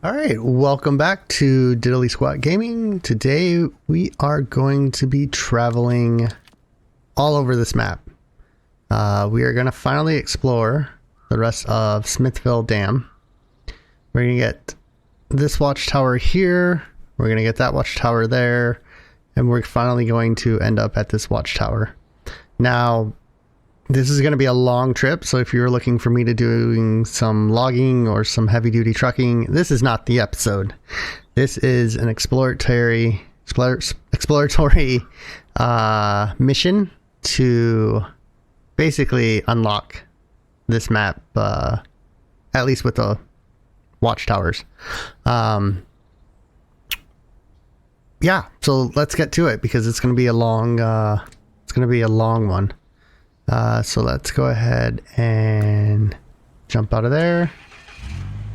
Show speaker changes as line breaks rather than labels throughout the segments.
Alright, welcome back to Diddly Squat Gaming. Today we are going to be traveling all over this map. We are going to finally explore the rest of Smithville Dam. We're going to get this watchtower here, we're going to get that watchtower there, and we're finally going to end up at this watchtower. Now, this is going to be a long trip, so if you're looking for me to doing some logging or some heavy-duty trucking, this is not the episode. This is an exploratory mission to basically unlock this map, at least with the watchtowers. Yeah, so let's get to it because it's going to be a long one. So let's go ahead and jump out of there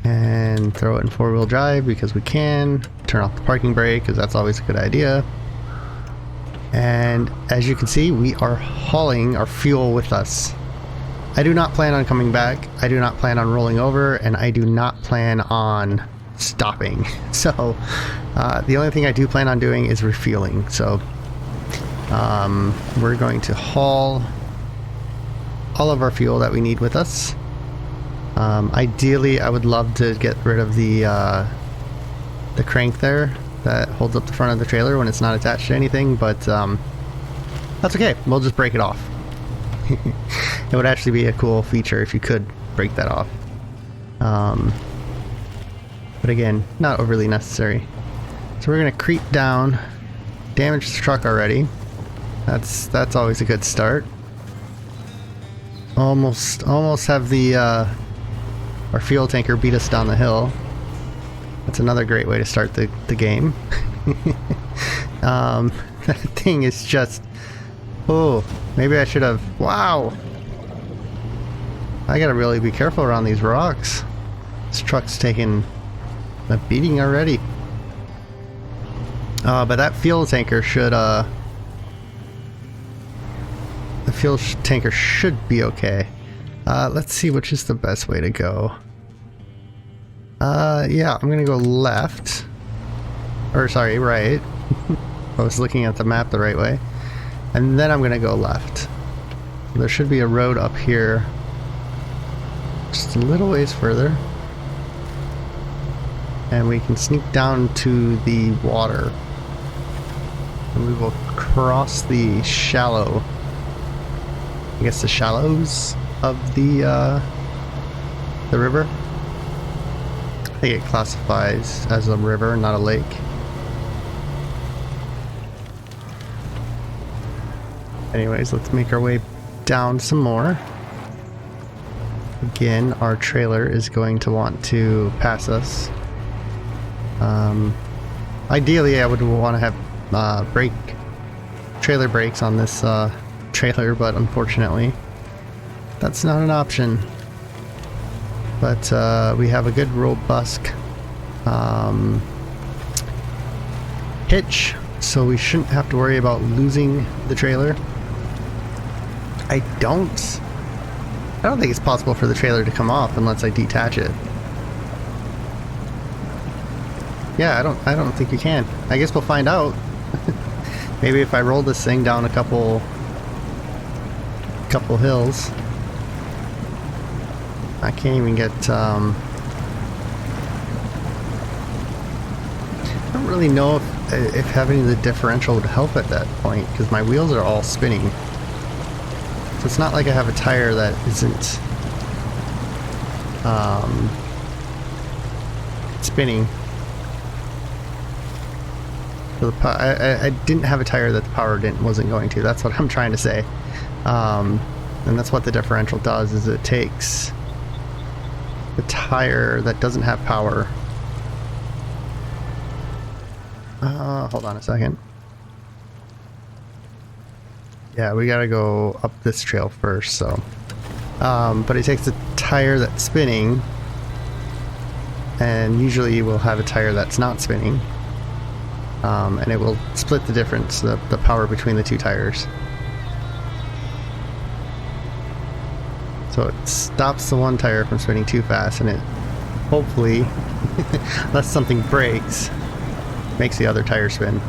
and throw it in four-wheel drive because we can. Turn off the parking brake because that's always a good idea. And as you can see, we are hauling our fuel with us. I do not plan on coming back. I do not plan on rolling over, and I do not plan on stopping. So the only thing I do plan on doing is refueling. So we're going to haul all of our fuel that we need with us. Ideally, I would love to get rid of the crank there that holds up the front of the trailer when it's not attached to anything, but that's okay. We'll just break it off. It would actually be a cool feature if you could break that off. But again, not overly necessary. So we're gonna creep down, damage the truck already. That's always a good start. Almost have the our fuel tanker beat us down the hill. That's another great way to start the game. That thing is just, oh, maybe I should have, wow, I gotta really be careful around these rocks. This truck's taking a beating already. But that fuel tanker should the fuel tanker should be okay. Let's see which is the best way to go. Yeah, I'm gonna go left. Or sorry, right. I was looking at the map the right way. And then I'm gonna go left. There should be a road up here. Just a little ways further. And we can sneak down to the water. And we will cross the shallow, I guess the shallows of the river. I think it classifies as a river, not a lake. Anyways, let's make our way down some more. Again, our trailer is going to want to pass us. Ideally, I would want to have trailer brakes on this trailer, but unfortunately that's not an option. But we have a good robust hitch, so we shouldn't have to worry about losing the trailer. I don't think it's possible for the trailer to come off unless I detach it. Yeah, I don't think you can. I guess we'll find out. Maybe if I roll this thing down a couple hills. I can't even get I don't really know if having the differential would help at that point, because my wheels are all spinning. So it's not like I have a tire that isn't spinning. So I didn't have a tire that the power wasn't going to. That's what I'm trying to say. And that's what the differential does, is it takes the tire that doesn't have power. Hold on a second. Yeah, we gotta go up this trail first, so. But it takes the tire that's spinning, and usually we'll have a tire that's not spinning. And it will split the difference, the power between the two tires. So it stops the one tire from spinning too fast, and it hopefully, unless something breaks, makes the other tire spin.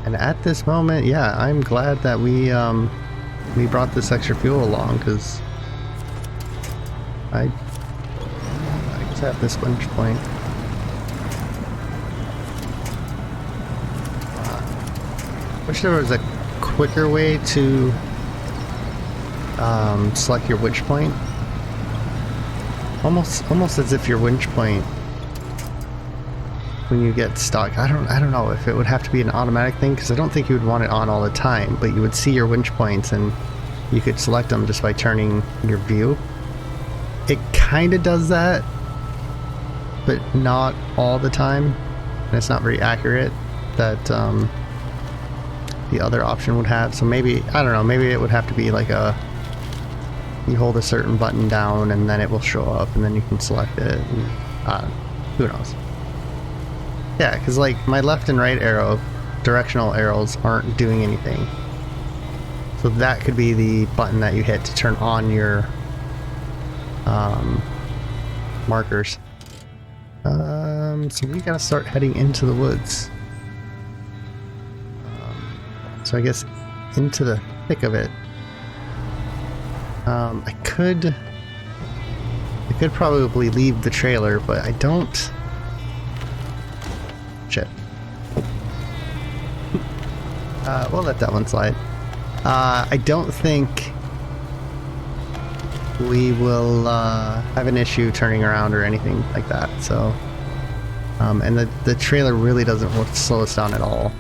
And at this moment, yeah, I'm glad that we brought this extra fuel along, because I just have this winch point. Wish there was a quicker way to select your winch point. Almost as if your winch point, when you get stuck, I don't know if it would have to be an automatic thing, because I don't think you would want it on all the time, but you would see your winch points and you could select them just by turning your view. It kind of does that, but not all the time, and it's not very accurate that the other option would have. So maybe, I don't know, maybe it would have to be like you hold a certain button down and then it will show up and then you can select it, and who knows. Yeah, because like my left and right arrow, directional arrows aren't doing anything. So that could be the button that you hit to turn on your markers. So we gotta start heading into the woods. So I guess into the thick of it. I could probably leave the trailer, but I don't. Shit. We'll let that one slide. I don't think we will have an issue turning around or anything like that. So, and the trailer really doesn't slow us down at all.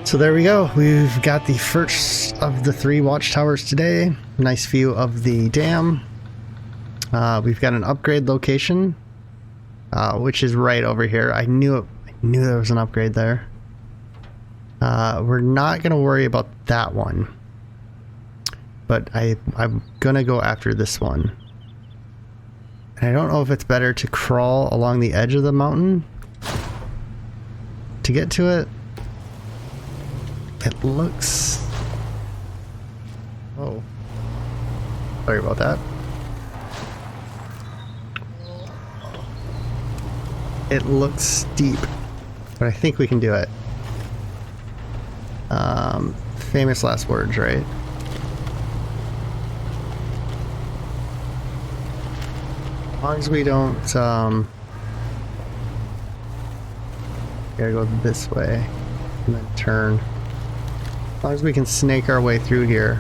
So there we go. We've got the first of the 3 watchtowers today. Nice view of the dam. We've got an upgrade location, which is right over here. I knew there was an upgrade there. We're not going to worry about that one, but I'm going to go after this one. And I don't know if it's better to crawl along the edge of the mountain to get to it. It looks... Oh. Sorry about that. It looks steep, but I think we can do it. Famous last words, right? As long as we don't, gotta go this way and then turn. As long as we can snake our way through here.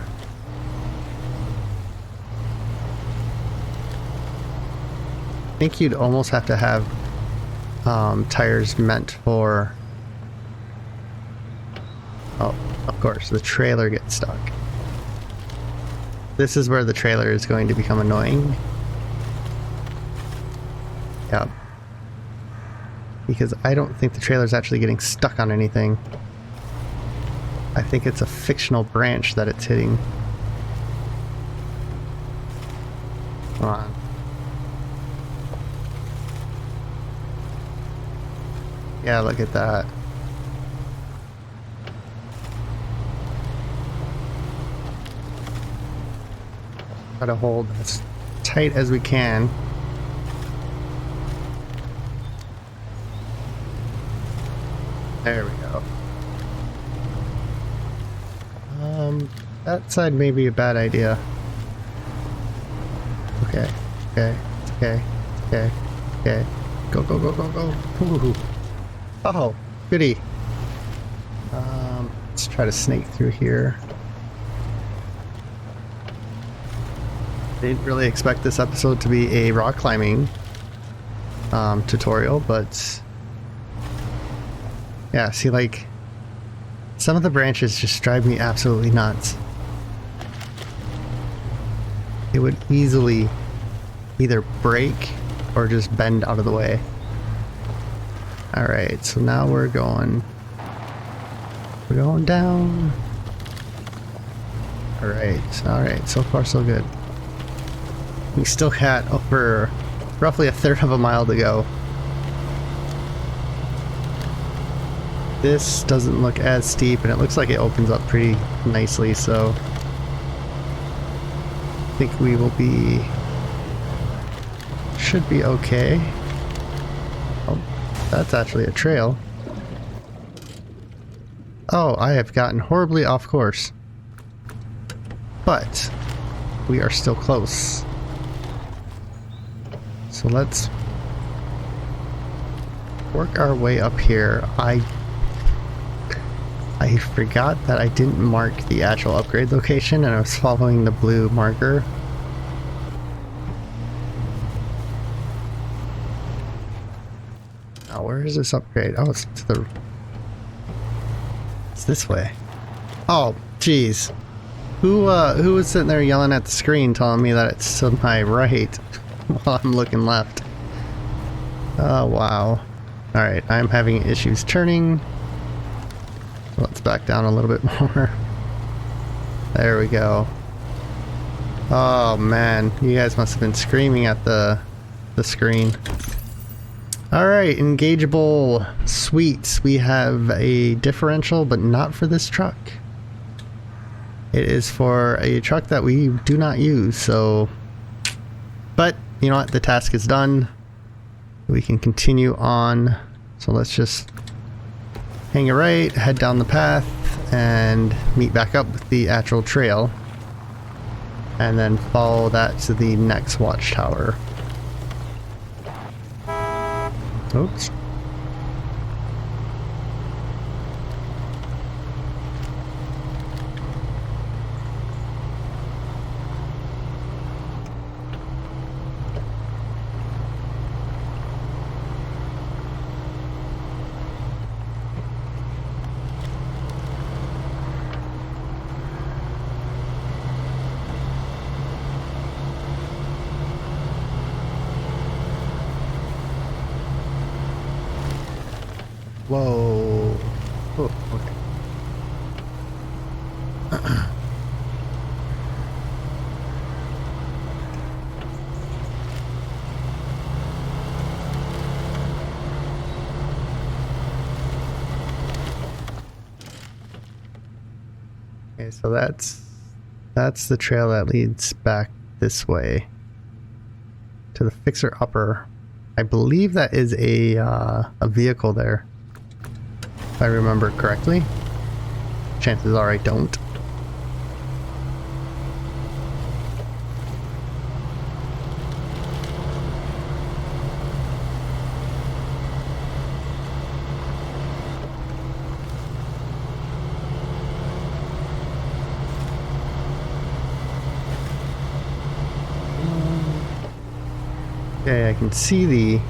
I think you'd almost have to have tires meant for... Oh, of course, the trailer gets stuck. This is where the trailer is going to become annoying. Yep. Because I don't think the trailer's actually getting stuck on anything. I think it's a fictional branch that it's hitting. Come on. Yeah, look at that. Try to hold as tight as we can. There we go. That side may be a bad idea. Okay, okay, okay, okay, okay. Go, go, go, go, go. Ooh. Oh, goody. Let's try to snake through here. Didn't really expect this episode to be a rock climbing tutorial, but yeah, see, like, some of the branches just drive me absolutely nuts. It would easily either break or just bend out of the way. Alright, so now we're going down. Alright, so far so good. We still got over roughly a third of a mile to go. This doesn't look as steep, and it looks like it opens up pretty nicely, so think we will be... should be okay. Oh, that's actually a trail. Oh, I have gotten horribly off course. But we are still close. So let's work our way up here. I forgot that I didn't mark the actual upgrade location, and I was following the blue marker. Now, where is this upgrade? Oh, it's to the... it's this way. Oh, jeez. Who was sitting there yelling at the screen telling me that it's to my right while I'm looking left? Oh, wow. Alright, I'm having issues turning. Let's back down a little bit more. There we go. Oh man, you guys must have been screaming at the screen. Alright, engageable suites. We have a differential, but not for this truck. It is for a truck that we do not use, so... but, you know what, the task is done. We can continue on. So let's just hang a right, head down the path, and meet back up with the actual trail. And then follow that to the next watchtower. Oops. Whoa. Oh, okay. Okay, so that's the trail that leads back this way to the Fixer Upper. I believe that is a vehicle there, if I remember correctly. Chances are I don't. Okay, I can see the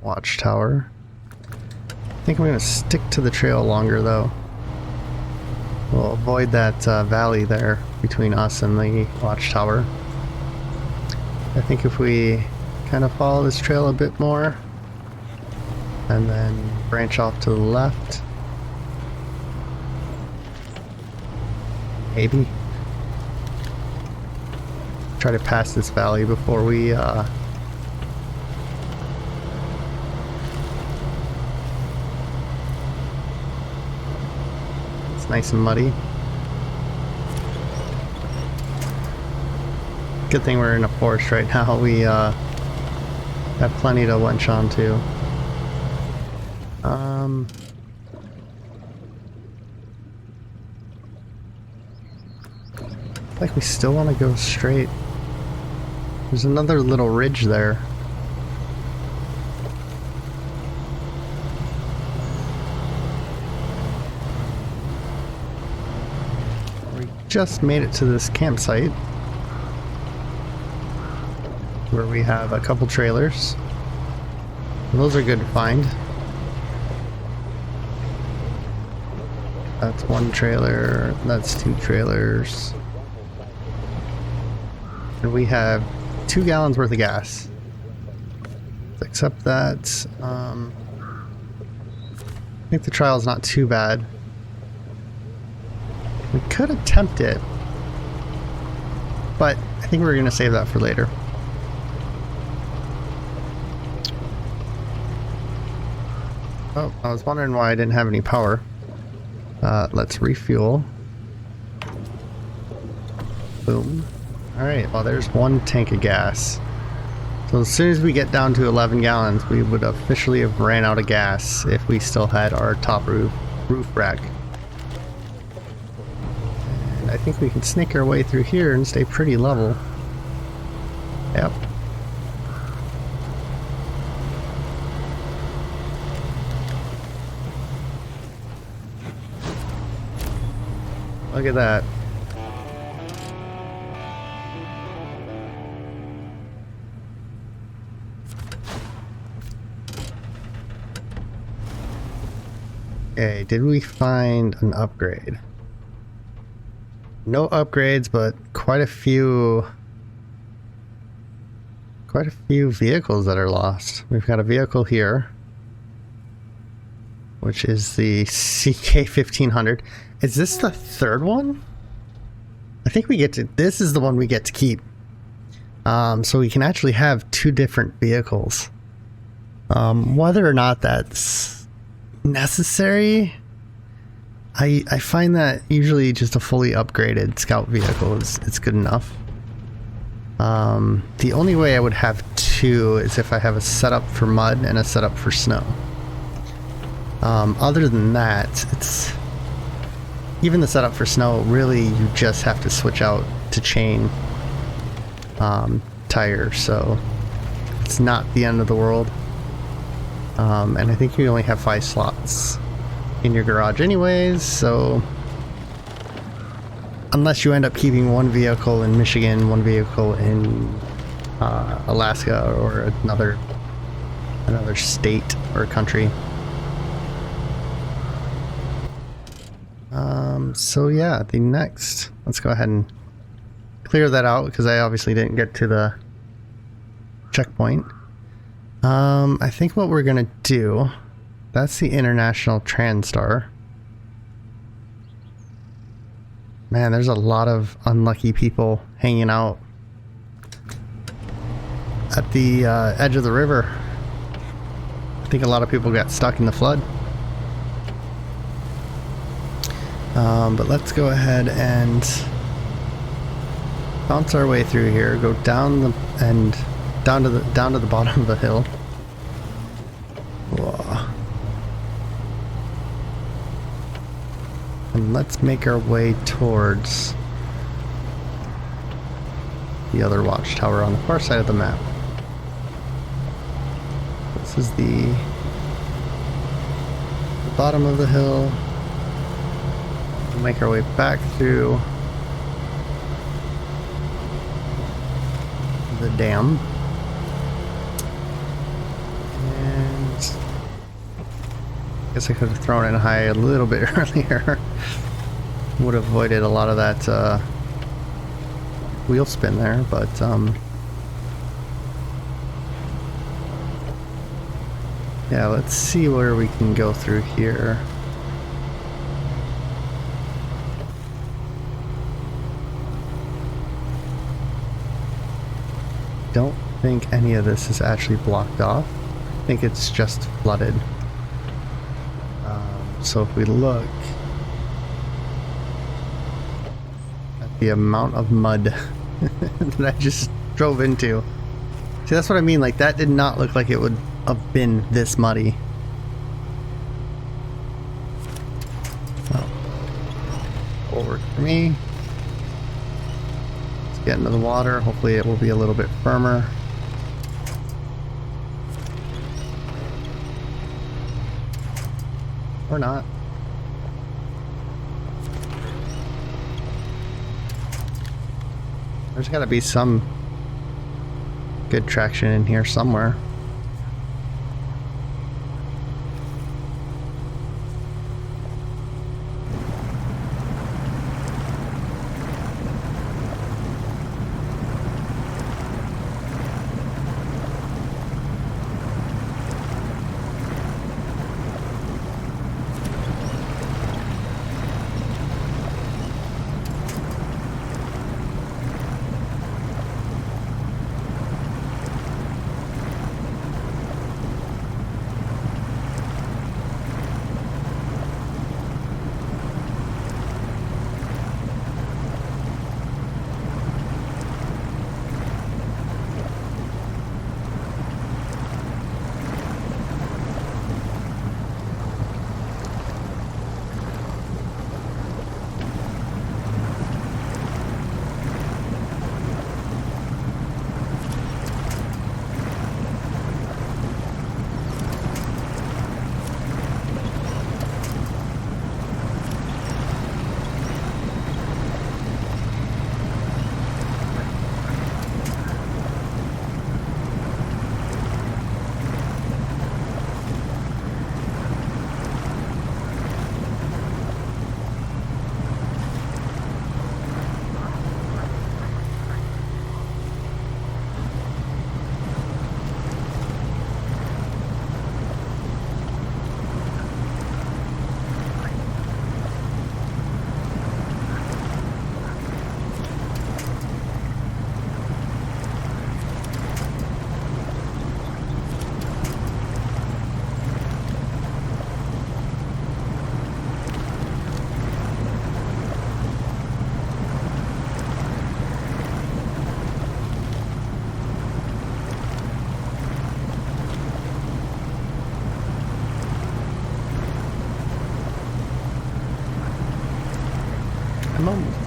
watchtower. I think I'm going to stick to the trail longer though. We'll avoid that valley there between us and the watchtower. I think if we kind of follow this trail a bit more and then branch off to the left, maybe try to pass this valley before we it's nice and muddy. Good thing we're in a forest right now. We have plenty to wench onto. Like we still want to go straight. There's another little ridge there. We just made it to this campsite where we have a couple trailers. Those are good to find. That's one trailer, that's two trailers. And we have 2 gallons worth of gas. Let's accept that. I think the trial is not too bad. We could attempt it, but I think we're going to save that for later. Oh, I was wondering why I didn't have any power. Let's refuel. Boom. Alright, well there's one tank of gas. So as soon as we get down to 11 gallons, we would officially have ran out of gas if we still had our top roof rack. And I think we can snake our way through here and stay pretty level. Yep. Look at that. Okay, did we find an upgrade? No upgrades, but quite a few vehicles that are lost. We've got a vehicle here, which is the CK-1500. Is this the third one? I think we get to, this is the one we get to keep. So we can actually have two different vehicles. Whether or not that's necessary, I find that usually just a fully upgraded scout vehicle is good enough. The only way I would have two is if I have a setup for mud and a setup for snow. Other than that, it's even the setup for snow, really you just have to switch out to chain tire, so it's not the end of the world. And I think you only have 5 slots in your garage anyways, so unless you end up keeping one vehicle in Michigan, one vehicle in Alaska or another state or country. So yeah, let's go ahead and clear that out because I obviously didn't get to the checkpoint. I think what we're gonna do, that's the International Transtar. Man, there's a lot of unlucky people hanging out at the edge of the river. I think a lot of people got stuck in the flood. But let's go ahead and bounce our way through here, go down down to the bottom of the hill. Whoa. And let's make our way towards the other watchtower on the far side of the map. This is the bottom of the hill. We'll make our way back through the dam. And I guess I could have thrown in high a little bit earlier. Would have avoided a lot of that wheel spin there, but yeah, let's see where we can go through here. Don't think any of this is actually blocked off. I think it's just flooded. So if we look at the amount of mud that I just drove into. See, that's what I mean, like that did not look like it would have been this muddy. Oh. Will work for me. Get into the water. Hopefully it will be a little bit firmer. Or not. There's got to be some good traction in here somewhere.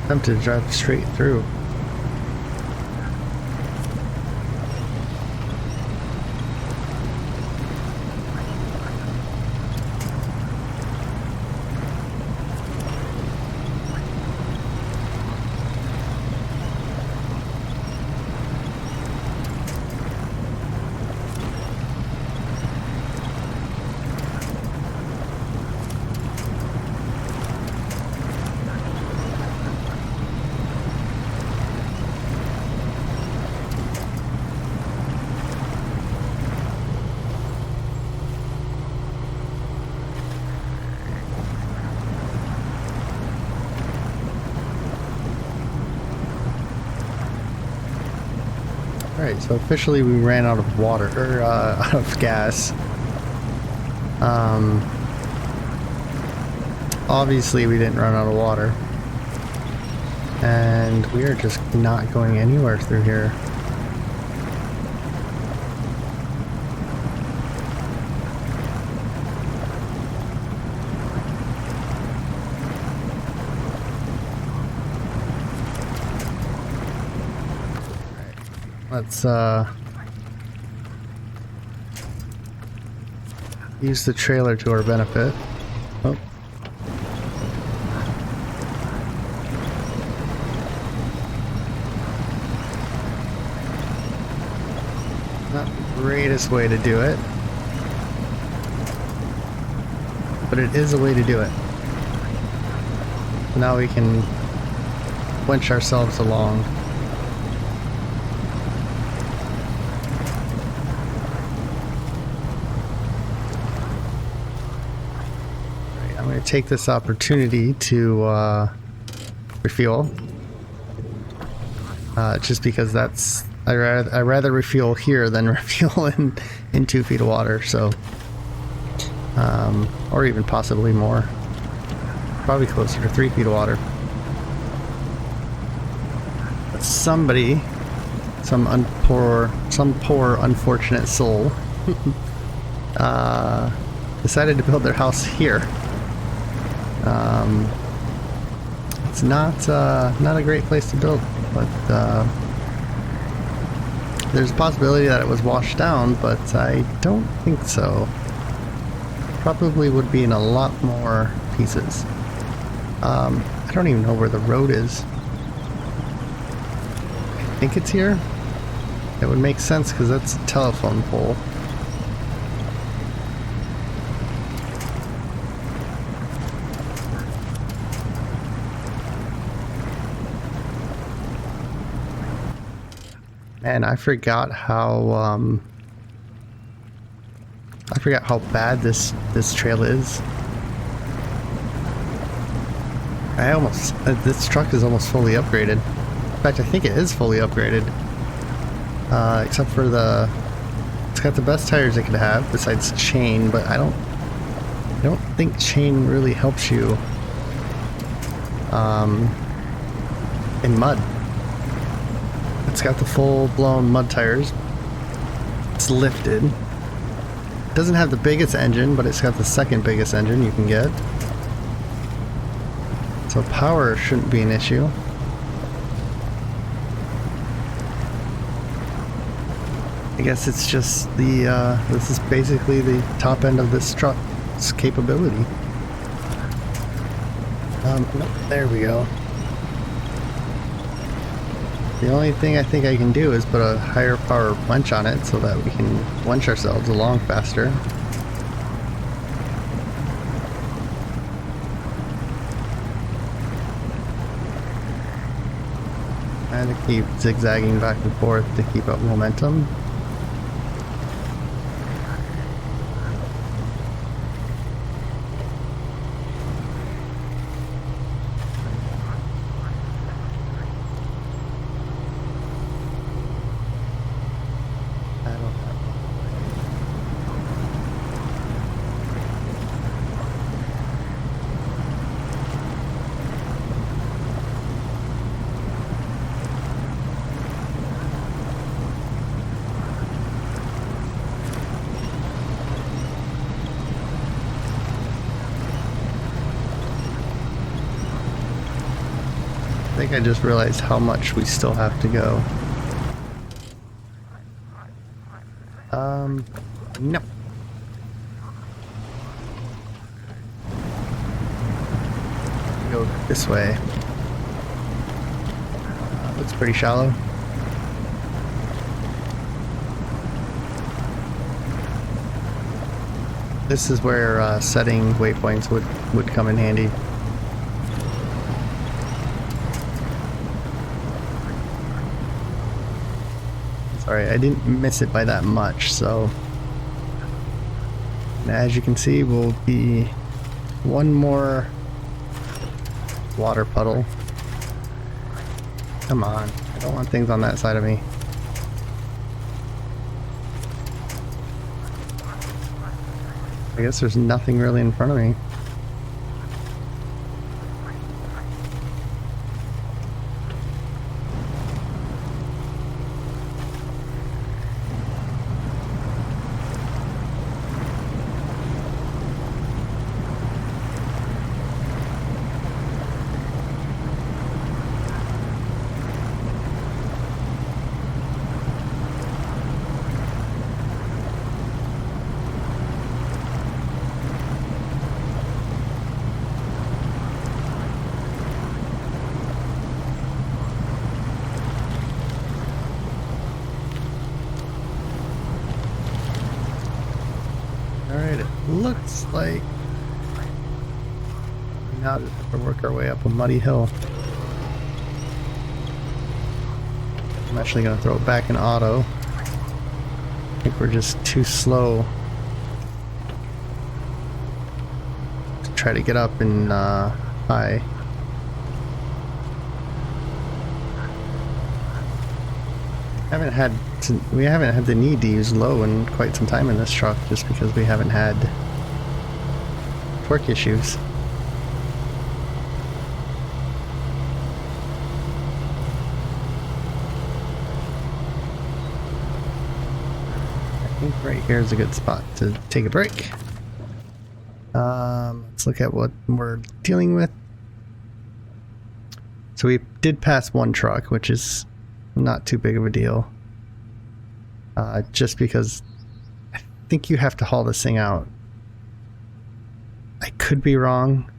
Tempted to drive straight through. Alright, so officially we ran out of water, or out of gas. Obviously we didn't run out of water. And we are just not going anywhere through here. Let's use the trailer to our benefit. Oh. Not the greatest way to do it, but it is a way to do it. Now we can winch ourselves along. I'm going to take this opportunity to refuel, just because that's I rather refuel here than refuel in 2 feet of water. So, or even possibly more, probably closer to 3 feet of water. But somebody, some poor unfortunate soul, decided to build their house here. It's not a great place to build, but there's a possibility that it was washed down, but I don't think so. Probably would be in a lot more pieces. I don't even know where the road is. I think it's here. It would make sense because that's a telephone pole. And I forgot how bad this trail is. This truck is almost fully upgraded. In fact, I think it is fully upgraded. Except for it's got the best tires it could have besides chain, but I don't think chain really helps you in mud. It's got the full-blown mud tires. It's lifted. It doesn't have the biggest engine, but it's got the second biggest engine you can get. So power shouldn't be an issue. I guess it's just this is basically the top end of this truck's capability. Nope, there we go. The only thing I think I can do is put a higher power winch on it so that we can winch ourselves along faster. And to keep zigzagging back and forth to keep up momentum. I think I just realized how much we still have to go. No. Go this way. Looks pretty shallow. This is where setting waypoints would come in handy. Sorry, I didn't miss it by that much, so... And as you can see, we'll be one more water puddle. Come on, I don't want things on that side of me. I guess there's nothing really in front of me. Alright, it looks like we now just have to work our way up a muddy hill. I'm actually going to throw it back in auto. I think we're just too slow to try to get up in high. We haven't had the need to use low in quite some time in this truck, just because we haven't had torque issues. I think right here is a good spot to take a break. Let's look at what we're dealing with. So we did pass one truck, which is not too big of a deal. Just because I think you have to haul this thing out. I could be wrong,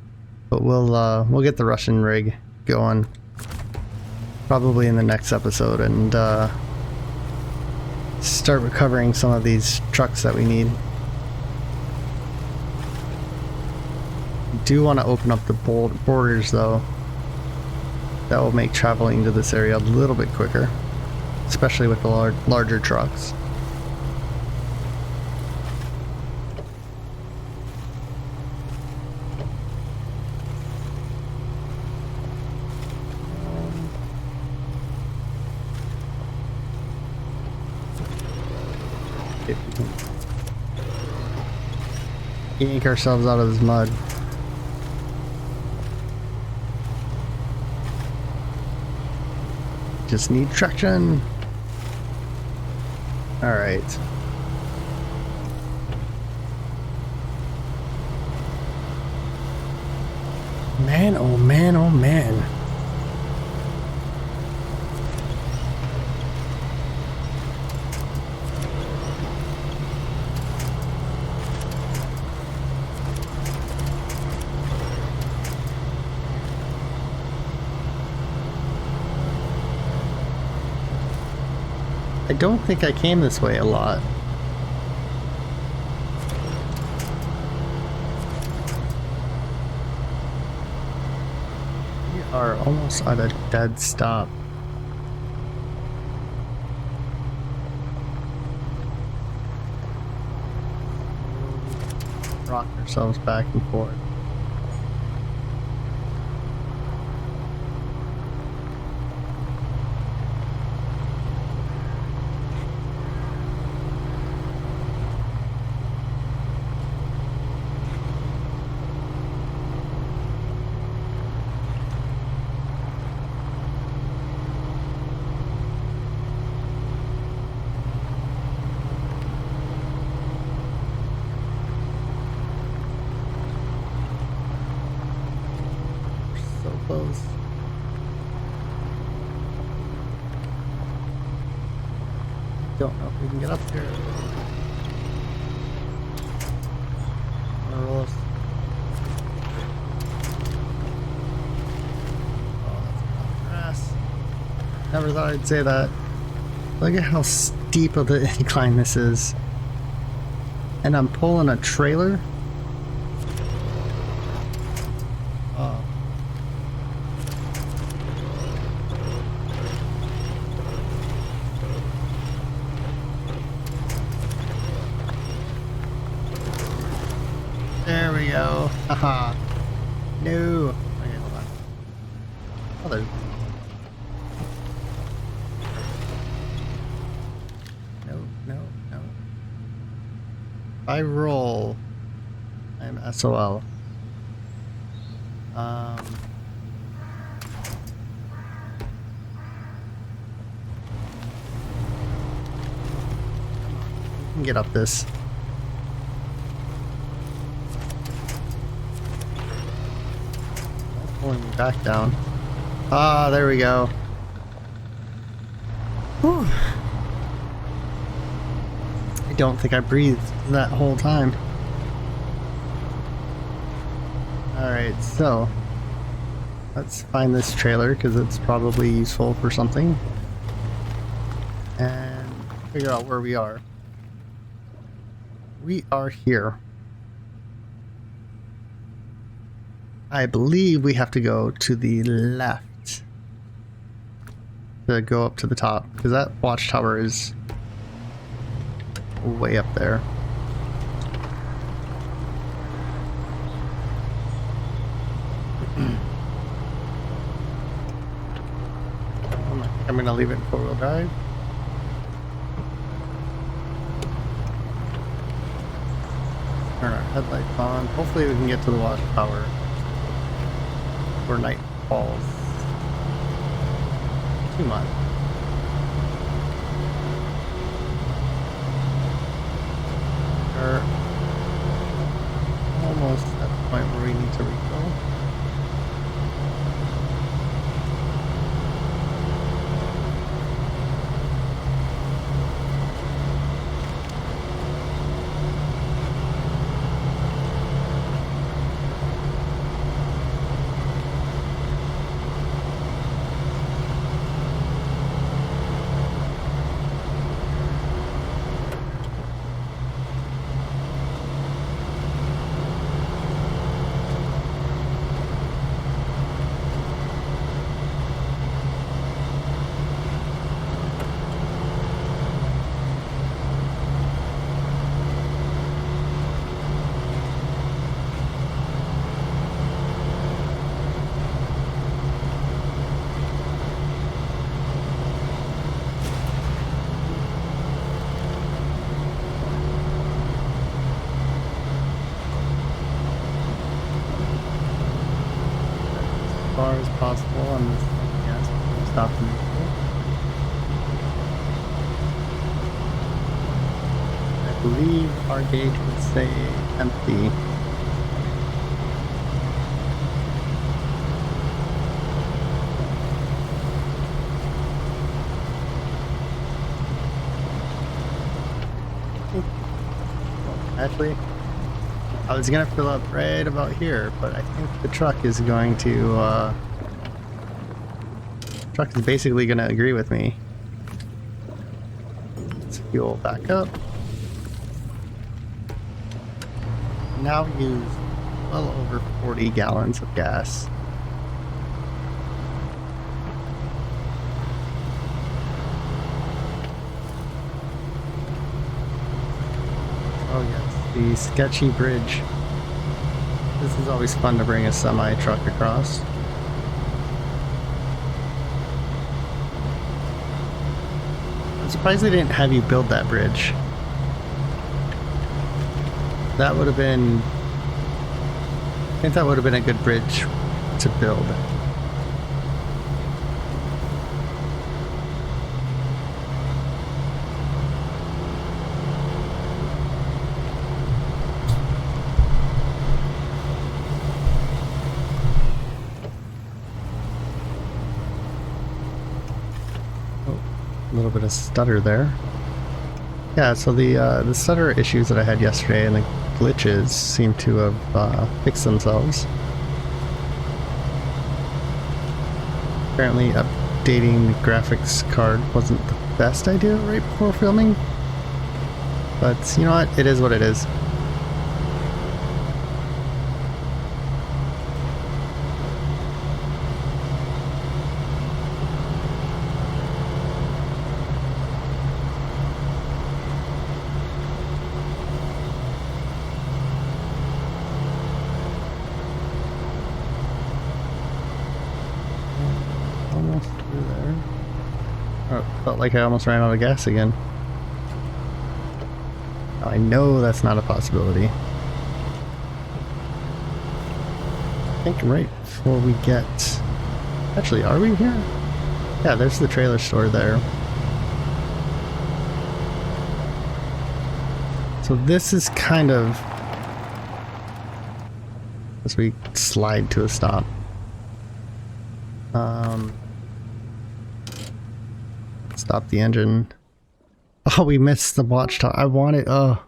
but we'll get the Russian rig going probably in the next episode and start recovering some of these trucks that we need. Do want to open up the borders though. That will make traveling to this area a little bit quicker, especially with the larger trucks. Yank ourselves out of this mud. Just need traction. All right. Man, oh man, oh man. I don't think I came this way a lot. We are almost at a dead stop. Rock ourselves back and forth. Don't know if we can get up here. Roll. Oh, that's a lot of grass. Never thought I'd say that. Look at how steep of the incline this is. And I'm pulling a trailer. Oh. There we go. Haha. No. Okay, hold on. Oh, there. No. If I roll, I'm SOL. We can get up this. Pulling me back down. Ah, there we go. Whew. I don't think I breathed that whole time. Alright, so let's find this trailer because it's probably useful for something. And figure out where we are. We are here. I believe we have to go to the left to go up to the top because that watchtower is way up there. I'm gonna leave it in 4-wheel drive. Turn our headlights on. Hopefully we can get to the watchtower before night falls. Too much. We're almost at the point where we need to refill. As far as possible on this gas stop and refill. I believe our gauge would say empty. Actually, I was gonna fill up right about here, but I think the truck is going to, truck is basically gonna agree with me. Let's fuel back up. Now use well over 40 gallons of gas. Oh yes, the sketchy bridge. This is always fun to bring a semi-truck across. I'm surprised they didn't have you build that bridge. That would have been... I think that would have been a good bridge to build. A little bit of stutter there. Yeah, so the stutter issues that I had yesterday and the glitches seem to have fixed themselves. Apparently updating the graphics card wasn't the best idea right before filming. But you know what? It is what it is. Almost through there. Oh, felt like I almost ran out of gas again. I know that's not a possibility. I think right before we get... Actually, are we here? Yeah, there's the trailer store there. So this is kind of... as we slide to a stop. Stop the engine. Oh, we missed the watchtower. I want it. Oh.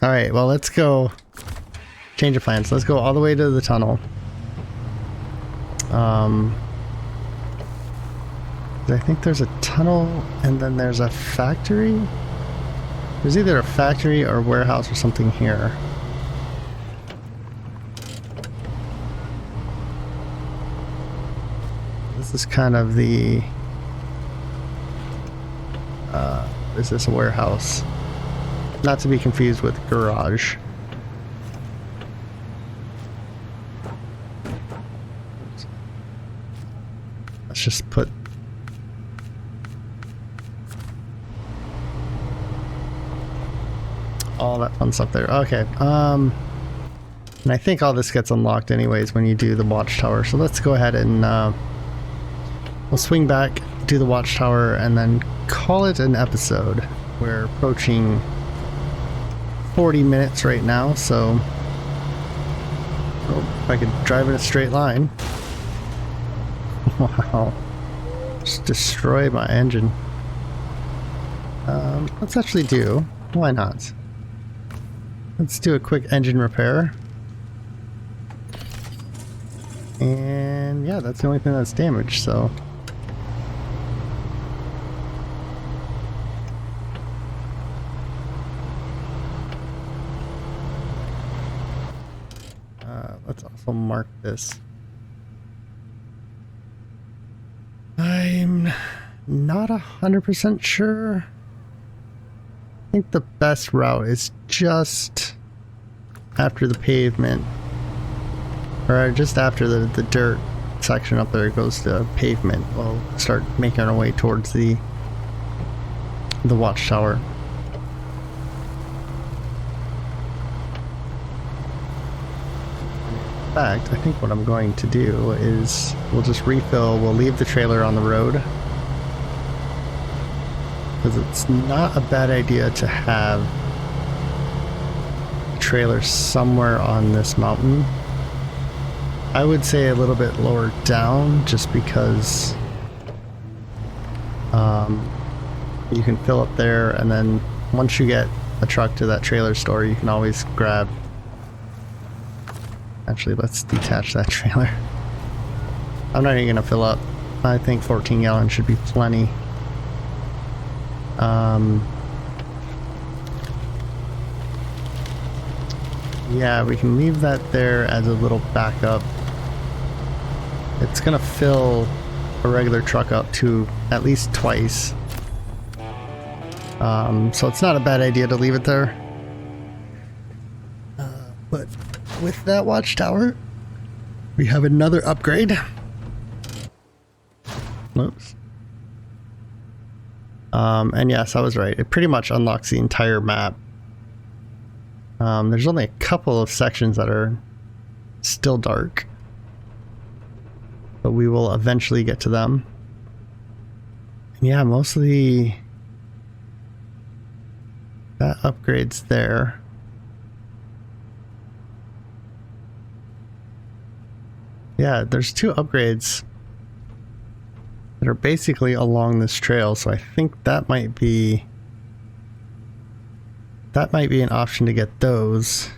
Alright, well, let's go. Change of plans. Let's go all the way to the tunnel. I think there's a tunnel and then there's a factory. There's either a factory or a warehouse or something here. This is kind of the... is this a warehouse? Not to be confused with garage. Let's just put... all that fun stuff there. Okay. And I think all this gets unlocked anyways when you do the watchtower. So let's go ahead and we'll swing back, do the watchtower, and then call it an episode. We're approaching 40 minutes right now, so if I could drive in a straight line. Wow. Just destroy my engine. Let's actually do, why not? Let's do a quick engine repair. And yeah, that's the only thing that's damaged, so. Let's also mark this. I'm not 100% sure. I think the best route is just after the pavement, or just after the dirt section up there goes to pavement. We'll start making our way towards the watchtower. In fact, I think what I'm going to do is we'll just refill, we'll leave the trailer on the road, because it's not a bad idea to have a trailer somewhere on this mountain. I would say a little bit lower down, just because you can fill up there, and then once you get a truck to that trailer store, you can always grab... Actually, let's detach that trailer. I'm not even gonna fill up. I think 14 gallons should be plenty. Yeah, we can leave that there as a little backup. It's gonna fill a regular truck up to at least twice. So it's not a bad idea to leave it there. But with that watchtower, we have another upgrade. Oops. And yes, I was right. It pretty much unlocks the entire map. There's only a couple of sections that are still dark, but we will eventually get to them. And yeah, most of that upgrade's there. Yeah, there's two upgrades that are basically along this trail, so I think that might be an option to get those.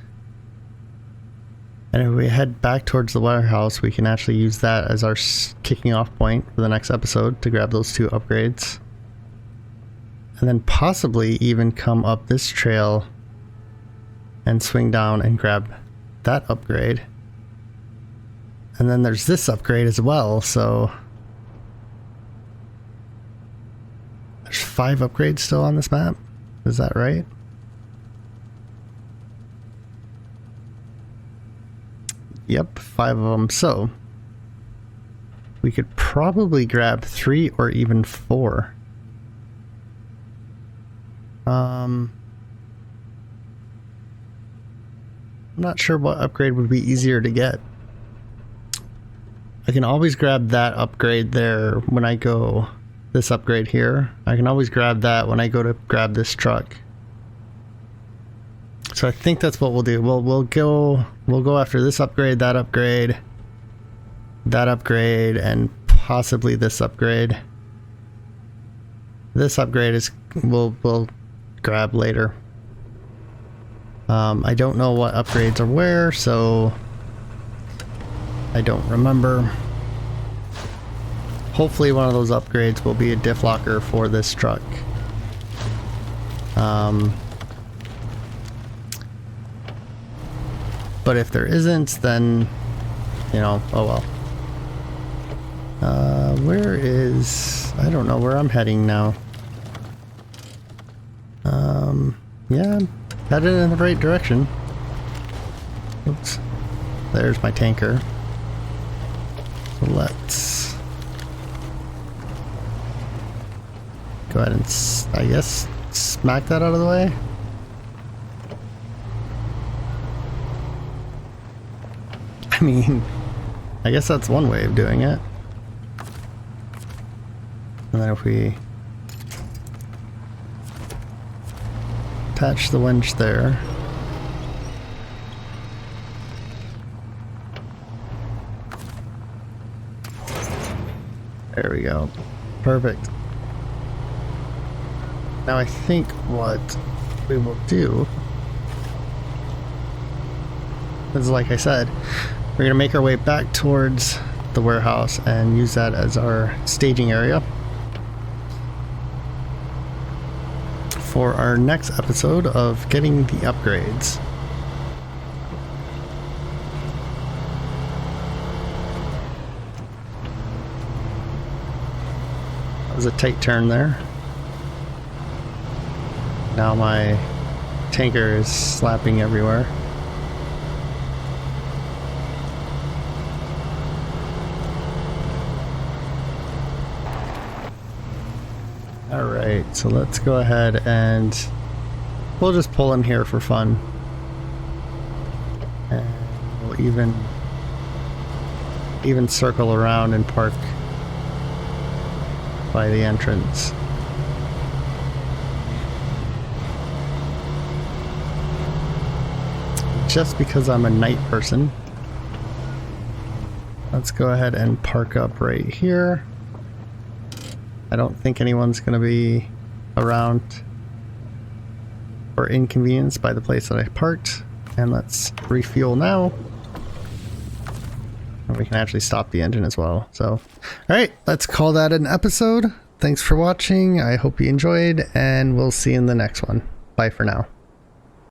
And if we head back towards the warehouse, we can actually use that as our kicking off point for the next episode to grab those 2 upgrades. And then possibly even come up this trail and swing down and grab that upgrade. And then there's this upgrade as well, so there's 5 upgrades still on this map. Is that right? Yep, 5 of them. So we could probably grab 3 or even 4. I'm not sure what upgrade would be easier to get. I can always grab that upgrade there when I go, this upgrade here. I can always grab that when I go to grab this truck. So I think that's what we'll do. We'll go after this upgrade, that upgrade, and possibly this upgrade. This upgrade is we'll grab later. I don't know what upgrades are where, so I don't remember. Hopefully one of those upgrades will be a diff locker for this truck. But if there isn't, then, you know, oh well. Where is... I don't know where I'm heading now. Yeah, I'm headed in the right direction. Oops. There's my tanker. So let's go ahead and, I guess, smack that out of the way. I mean, I guess that's one way of doing it. And then if we attach the winch there. There we go. Perfect. Now I think what we will do is, like I said, we're going to make our way back towards the warehouse and use that as our staging area for our next episode of getting the upgrades. That was a tight turn there. Now my tanker is slapping everywhere. Alright, so let's go ahead and we'll just pull in here for fun. And we'll even circle around and park by the entrance. Just because I'm a night person, let's go ahead and park up right here. I don't think anyone's going to be around or inconvenienced by the place that I parked. And let's refuel now. And we can actually stop the engine as well. So, alright, let's call that an episode. Thanks for watching. I hope you enjoyed, and we'll see you in the next one. Bye for now.